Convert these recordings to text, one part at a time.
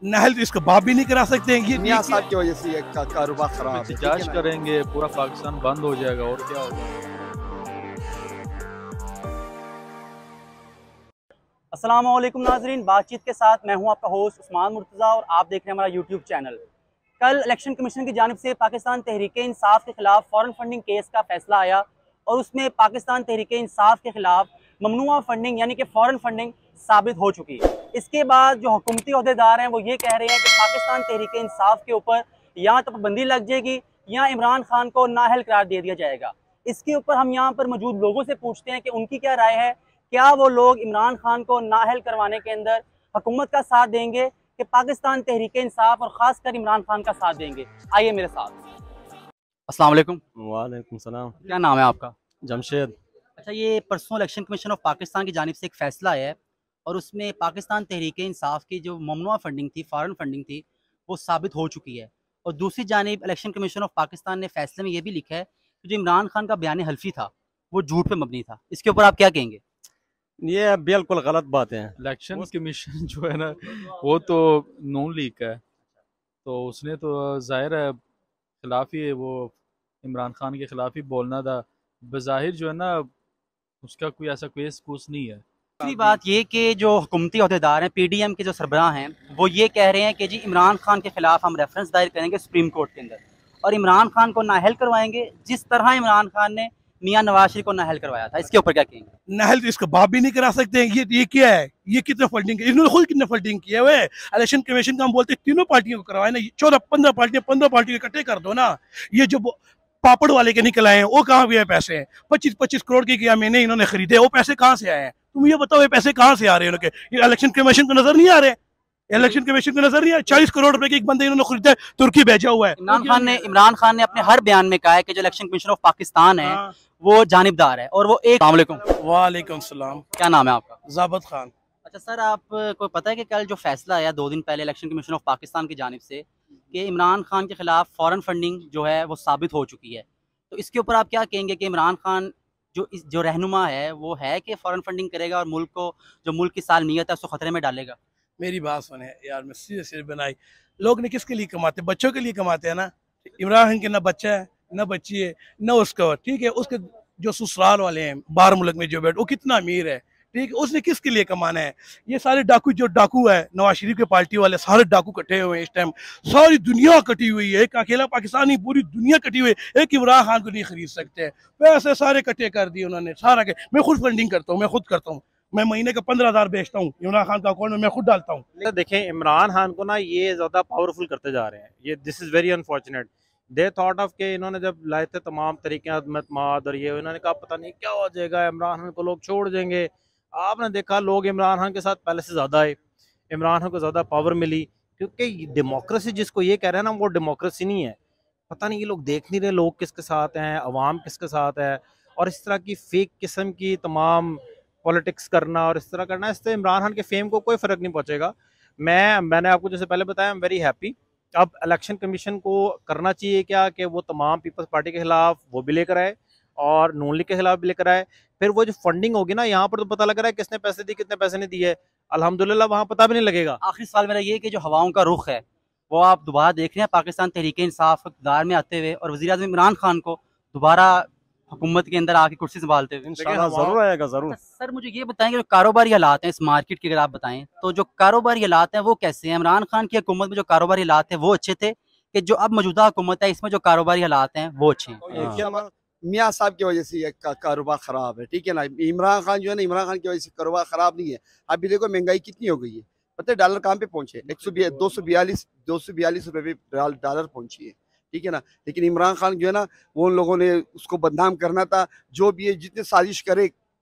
Nahal तो इसका बाप भी नहीं करा सकते हैं। ये मियां साहब की वजह से ये कारोबार खराब है। एहतजाज करेंगे, पूरा पाकिस्तान बंद हो जाएगा और क्या होगा। अस्सलाम वालेकुम नाजरीन, बातचीत के साथ मैं हूं आपका होस्ट उस्मान मुर्तज़ा और आप देख रहे हैं हमारा यूट्यूब चैनल। कल इलेक्शन कमीशन की जानिब से पाकिस्तान तहरीक-ए-इंसाफ के खिलाफ फॉरेन फंडिंग केस का फैसला आया और उसमें पाकिस्तान तहरीक-ए-इंसाफ के खिलाफ ममनुआ फंडिंग यानी कि फॉरेन फंडिंग साबित हो चुकी है। इसके बाद जो हुकूमती अहदेदार हैं वो ये कह रहे हैं कि पाकिस्तान तहरीक-ए-इंसाफ के ऊपर या तो पाबंदी लग जाएगी या इमरान खान को नाअहल करार दे दिया जाएगा। इसके ऊपर हम यहाँ पर मौजूद लोगों से पूछते हैं कि उनकी क्या राय है। क्या वो लोग इमरान खान को नाअहल करवाने के अंदर हुकूमत का साथ देंगे कि पाकिस्तान तहरीक-ए-इंसाफ और ख़ासकर इमरान खान का साथ देंगे? आइए मेरे साथ। अस्सलाम वालेकुम। वालेकुम सलाम। क्या नाम है आपका? जमशेद। अच्छा, ये परसों इलेक्शन कमीशन ऑफ पाकिस्तान की जानिब से एक फ़ैसला आया है और उसमें पाकिस्तान तहरीक-ए-इंसाफ की जो ममनुआ फंडिंग थी, फॉरेन फंडिंग थी, वो साबित हो चुकी है। और दूसरी जानिब इलेक्शन कमीशन ऑफ पाकिस्तान ने फ़ैसले में ये भी लिखा है कि जो इमरान खान का बयान हल्फी था वो झूठ पे मबनी था। इसके ऊपर आप क्या कहेंगे? ये बिल्कुल गलत बात है। इलेक्शन कमीशन जो है ना वो तो नून लीग का है, तो उसने तो जाहिर है खिलाफ ही वो इमरान खान के खिलाफ ही बोलना था। बज़ाहिर जो है ना उसका कोई ऐसा केस कूस नहीं है। दूसरी बात ये कि जो हुकूमती अहदेदार हैं, PDM के जो सरबराह हैं, वो ये कह रहे हैं कि जी इमरान खान के खिलाफ हम रेफरेंस दायर करेंगे सुप्रीम कोर्ट के अंदर और इमरान खान को नाअहल करवाएंगे जिस तरह इमरान खान ने मियां नवाज शरीफ को नाअहल करवाया था। इसके ऊपर क्या कहेंगे? नाहल तो इसका बाप भी नहीं करा सकते हैं। ये क्या है? ये कितने फंडिंग, इन्होंने खुद कितने फंडिंग किया हुए। इलेक्शन कमीशन का हम बोलते हैं तीनों पार्टियों को करवाए ना, 14-15 पार्टियां, 15 पार्टियों इकट्ठे कर दो ना। ये जो पापड़ वाले के निकल आए हैं वो कहाँ गए पैसे हैं? 25-25 करोड़ के क्या महीने इन्होंने खरीदे, वो पैसे कहाँ से आए हैं? तुम ये बताओ, ये पैसे कहाँ से आ रहे हैं उनके? ये इलेक्शन कमीशन को नजर नहीं आ रहे? इलेक्शन कमीशन को नजर नहीं आ? 40 करोड़ रुपए के एक बंदे इन्होंने खरीदा, तुर्की भेजा हुआ है। इमरान खान ने अपने हर बयान में कहा है कि जो इलेक्शन कमीशन ऑफ पाकिस्तान है वो जानिबदार है और वो एक। वालेकुम सलाम। क्या नाम है आपका? ज़ाबत खान। अच्छा सर, आपको पता है कि कल जो फैसला आया 2 दिन पहले इलेक्शन कमीशन ऑफ पाकिस्तान की जानिब से कि इमरान खान के खिलाफ फॉरेन फंडिंग जो है वो साबित हो चुकी है, तो इसके ऊपर आप क्या कहेंगे कि इमरान खान जो रहनुमा है वो है कि फॉरेन फंडिंग करेगा और मुल्क को, जो मुल्क की सालमियत है, उसको खतरे में डालेगा? मेरी बात सुने यार, मैं सीधे बनाई। लोग ने किसके लिए कमाते? बच्चों के लिए कमाते हैं ना। इमरान खान के ना बच्चा है ना बच्ची है ना उसका, ठीक है। उसके जो ससुराल वाले हैं बाहर मुल्क में जो बैठ, वो कितना अमीर है, ठीक है। उसने किसके लिए कमाना है? ये सारे डाकू, जो डाकू है नवाज शरीफ के पार्टी वाले, सारे डाकू कटे हुए हैं इस टाइम। सारी दुनिया कटी हुई है, एक अकेला पाकिस्तान नहीं, पूरी दुनिया कटी हुई है। एक इमरान खान को नहीं खरीद सकते। पैसे सारे कटे कर दिए उन्होंने, सारा के। मैं खुद फंडिंग करता हूँ, मैं खुद करता हूँ। मैं महीने का 15,000 बेचता हूँ, इमरान खान का अकाउंट में मैं खुद डालता हूँ। देखें, इमरान खान को ना ये ज़्यादा पावरफुल करते जा रहे हैं। ये this is very unfortunate. They thought of के इन्होंने जब लाए थे तमाम तरीके अदमत और ये, इन्होंने कहा पता नहीं क्या हो जाएगा, इमरान खान को लोग छोड़ देंगे। आपने देखा लोग इमरान खान के साथ पहले से ज़्यादा आए, इमरान खान को ज़्यादा पावर मिली, क्योंकि डेमोक्रेसी जिसको ये कह रहे हैं ना वो डेमोक्रेसी नहीं है। पता नहीं ये लोग देख नहीं रहे लोग किसके साथ हैं, अवाम किसके साथ है, और इस तरह की फेक किस्म की तमाम पॉलिटिक्स करना और इस तरह करना, इससे इमरान खान के फेम को कोई फ़र्क नहीं पहुंचेगा। मैंने आपको जैसे पहले बताया, आई एम वेरी हैप्पी। अब इलेक्शन कमीशन को करना चाहिए क्या कि वो तमाम पीपल्स पार्टी के खिलाफ वो भी लेकर आए और नून लीग के खिलाफ भी लेकर आए। फिर वो जो फंडिंग होगी ना, यहाँ पर तो पता लग रहा है किसने पैसे दिए कितने पैसे नहीं दिए, अल्हम्दुलिल्लाह वहाँ पता भी नहीं लगेगा। आखिरी सवाल मेरा ये कि जो हवाओं का रुख है वो आप दोबारा देख रहे हैं पाकिस्तान तहरीक-ए-इंसाफ इक़्तिदार में आते हुए और वज़ीर-ए-आज़म इमरान खान को दोबारा हुकूमत के अंदर आके कुर्सी संभालते हुए? इंशाल्लाह ज़रूर आएगा, ज़रूर। सर मुझे ये बताएं कि जो कारोबारी हालात हैं इस मार्केट के, अगर आप बताएं तो जो कारोबारी हालात हैं वो कैसे हैं? इमरान खान की हुकूमत में जो कारोबारी हालात हैं वो अच्छे थे कि जो अब मौजूदा हुकूमत है इसमें जो कारोबारी हालात हैं वो अच्छे हैं? मियां साहब की वजह से ये कारोबार खराब है, ठीक है ना। इमरान खान जो है ना, इमरान खान की वजह से कारोबार खराब नहीं है। अभी देखो महंगाई कितनी हो गई है, पता है डॉलर कहाँ पे पहुंचे? 242 रुपए पे डॉलर पहुंची है, ठीक है ना। लेकिन इमरान खान जो है ना, वो उन लोगों ने उसको बदनाम करना था। जो भी है जितने साजिश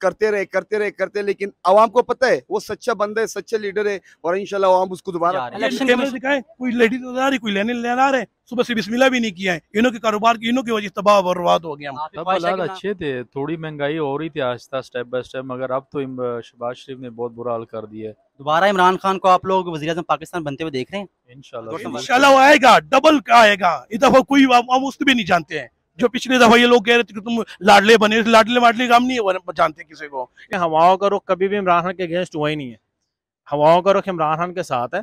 करते रहे, लेकिन आवाम को पता है वो सच्चा बंदा है, सच्चा लीडर है, और इंशाल्लाह आवाम उसको दोबारा। कोई लेडीज आ रही, कोई लेने आ रहे, सुबह से बिस्मिल्लाह भी नहीं किया है। इन्हों के कारोबार की, इन्हों की वजह से तबाह बर्बाद हो गया। तब हालात अच्छे थे, थोड़ी महंगाई हो रही थी आहिस्ता स्टेप बाय स्टेप, मगर अब तो शहबाज शरीफ ने बहुत बुरा हाल कर दिया है। दोबारा इमरान खान को आप लोग वज़ीर-ए-आज़म पाकिस्तान बनते हुए देख रहे हैं? इंशाल्लाह वो आएगा, डबल का आएगा। इस दफा कोई हम उसको भी नहीं जानते हैं। जो पिछले दफा ये लोग कह रहे थे कि तुम लाडले बने, लाडले काम नहीं जानते किसी को। हवाओं का रुख कभी भी इमरान खान के अगेंस्ट हुआ ही नहीं है। हवाओं का रुख इमरान खान के साथ है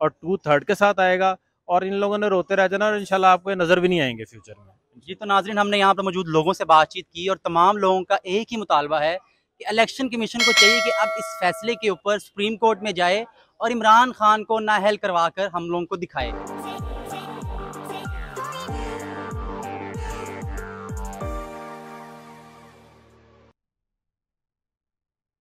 और 2/3 के साथ आएगा और इन लोगों ने रोते रह जाना और इंशाल्लाह आपको ये नज़र भी नहीं आएंगे फ्यूचर में। जी, तो नाज़रीन हमने यहाँ पर मौजूद लोगों से बातचीत की और तमाम लोगों का एक ही मुतालबा है कि इलेक्शन कमीशन को चाहिए कि अब इस फैसले के ऊपर सुप्रीम कोर्ट में जाए और इमरान खान को नाअहल करवा कर हम लोगों को दिखाए।